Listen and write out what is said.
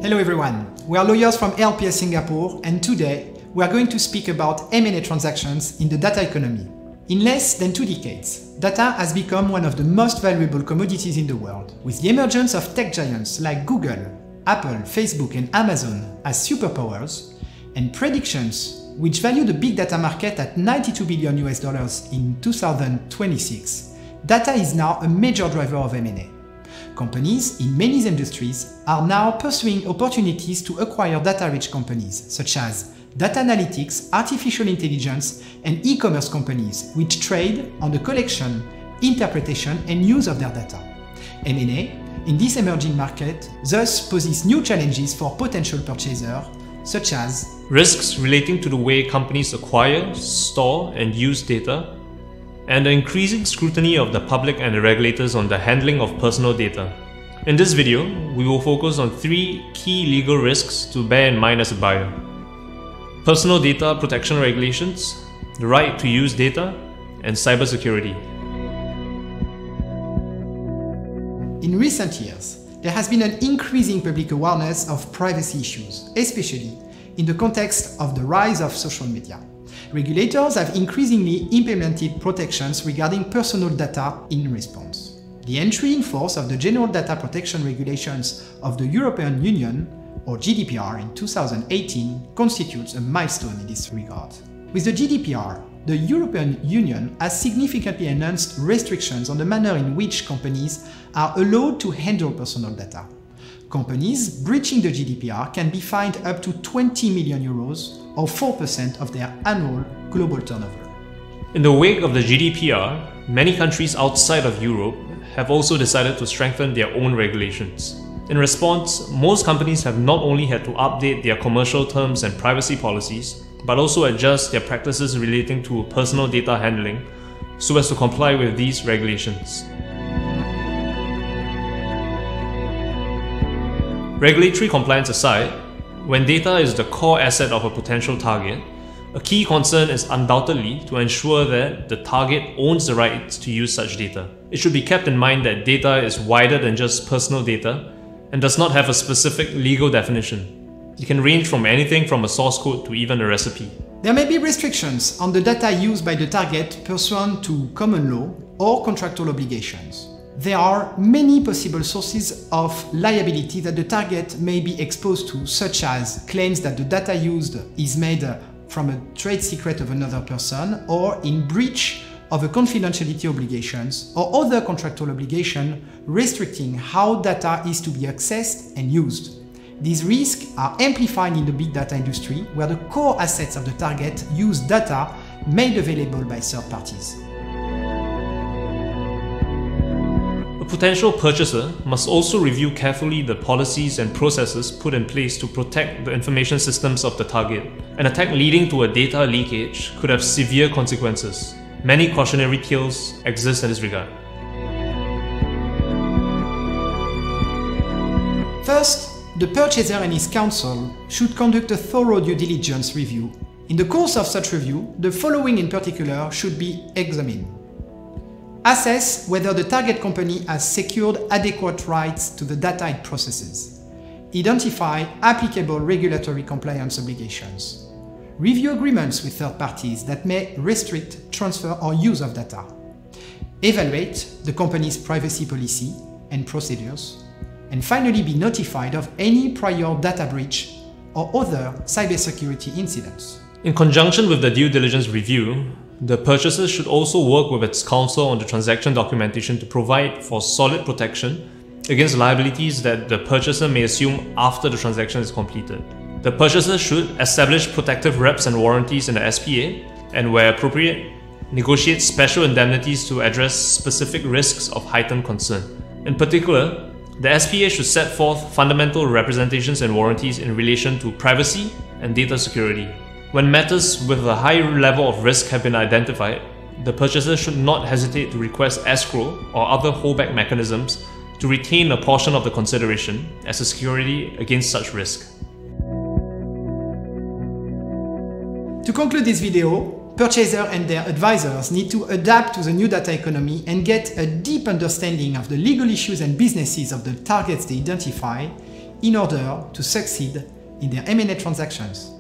Hello everyone, we are lawyers from LPS Singapore and today we are going to speak about M&A transactions in the data economy. In less than 2 decades, data has become one of the most valuable commodities in the world. With the emergence of tech giants like Google, Apple, Facebook and Amazon as superpowers, and predictions which value the big data market at $92 billion in 2026, data is now a major driver of M&A. Companies in many industries are now pursuing opportunities to acquire data-rich companies, such as data analytics, artificial intelligence, and e-commerce companies, which trade on the collection, interpretation, and use of their data. M&A in this emerging market thus poses new challenges for potential purchasers, such as risks relating to the way companies acquire, store, and use data, and the increasing scrutiny of the public and the regulators on the handling of personal data. In this video, we will focus on 3 key legal risks to bear in mind as a buyer: personal data protection regulations, the right to use data, and cybersecurity. In recent years, there has been an increasing public awareness of privacy issues, especially in the context of the rise of social media. Regulators have increasingly implemented protections regarding personal data in response. The entry in force of the General Data Protection Regulations of the European Union, or GDPR, in 2018 constitutes a milestone in this regard. With the GDPR, the European Union has significantly enhanced restrictions on the manner in which companies are allowed to handle personal data. Companies breaching the GDPR can be fined up to 20 million euros or 4% of their annual global turnover. In the wake of the GDPR, many countries outside of Europe have also decided to strengthen their own regulations. In response, most companies have not only had to update their commercial terms and privacy policies, but also adjust their practices relating to personal data handling so as to comply with these regulations. Regulatory compliance aside, when data is the core asset of a potential target, a key concern is undoubtedly to ensure that the target owns the rights to use such data. It should be kept in mind that data is wider than just personal data and does not have a specific legal definition. It can range from anything from a source code to even a recipe. There may be restrictions on the data used by the target pursuant to common law or contractual obligations. There are many possible sources of liability that the target may be exposed to, such as claims that the data used is made from a trade secret of another person, or in breach of a confidentiality obligations or other contractual obligation restricting how data is to be accessed and used. These risks are amplified in the big data industry, where the core assets of the target use data made available by third parties. A potential purchaser must also review carefully the policies and processes put in place to protect the information systems of the target. An attack leading to a data leakage could have severe consequences. Many cautionary tales exist in this regard. First, the purchaser and his counsel should conduct a thorough due diligence review. In the course of such review, the following in particular should be examined. Assess whether the target company has secured adequate rights to the data it processes. Identify applicable regulatory compliance obligations. Review agreements with third parties that may restrict transfer or use of data. Evaluate the company's privacy policy and procedures. And finally, be notified of any prior data breach or other cybersecurity incidents. In conjunction with the due diligence review, the purchaser should also work with its counsel on the transaction documentation to provide for solid protection against liabilities that the purchaser may assume after the transaction is completed. The purchaser should establish protective reps and warranties in the SPA, and where appropriate, negotiate special indemnities to address specific risks of heightened concern. In particular, the SPA should set forth fundamental representations and warranties in relation to privacy and data security. When matters with a high level of risk have been identified, the purchaser should not hesitate to request escrow or other holdback mechanisms to retain a portion of the consideration as a security against such risk. To conclude this video, purchasers and their advisors need to adapt to the new data economy and get a deep understanding of the legal issues and businesses of the targets they identify in order to succeed in their M&A transactions.